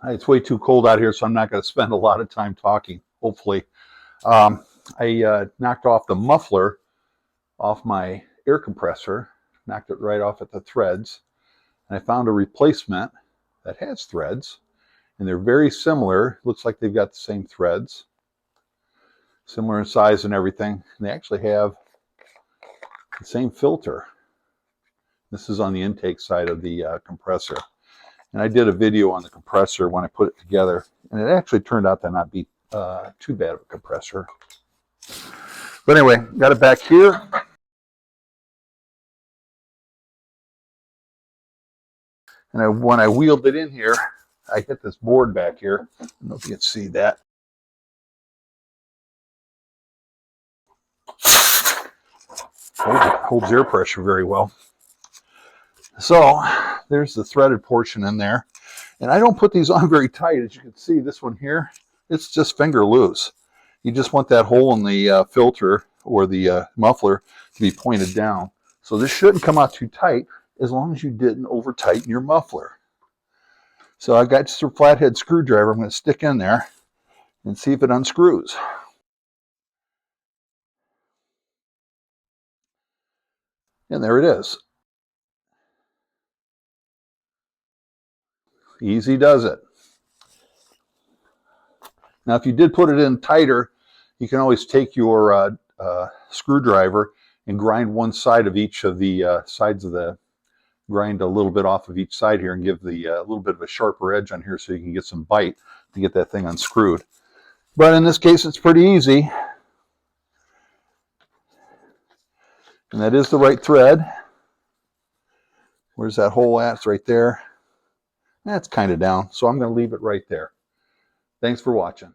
It's way too cold out here, so I'm not going to spend a lot of time talking, hopefully. I knocked off the muffler off my air compressor, knocked it right off at the threads, and I found a replacement that has threads, and they're very similar. Looks like they've got the same threads, similar in size and everything, and they actually have the same filter. This is on the intake side of the compressor. And I did a video on the compressor when I put it together, and it actually turned out to not be too bad of a compressor. But anyway, got it back here. And when I wheeled it in here, I hit this board back here. I don't know if you can see that. Holds air pressure very well. So there's the threaded portion in there. And I don't put these on very tight. As you can see, this one here, it's just finger loose. You just want that hole in the filter or the muffler to be pointed down. So this shouldn't come out too tight as long as you didn't over tighten your muffler. So I got just a flathead screwdriver I'm going to stick in there and see if it unscrews. And there it is. Easy does it. Now, if you did put it in tighter, you can always take your screwdriver and grind one side of each of the sides of the, grind a little bit off of each side here and give the little bit of a sharper edge on here so you can get some bite to get that thing unscrewed. But in this case, it's pretty easy. And that is the right thread. Where's that hole at? It's right there. That's kind of down, so I'm going to leave it right there. Thanks for watching.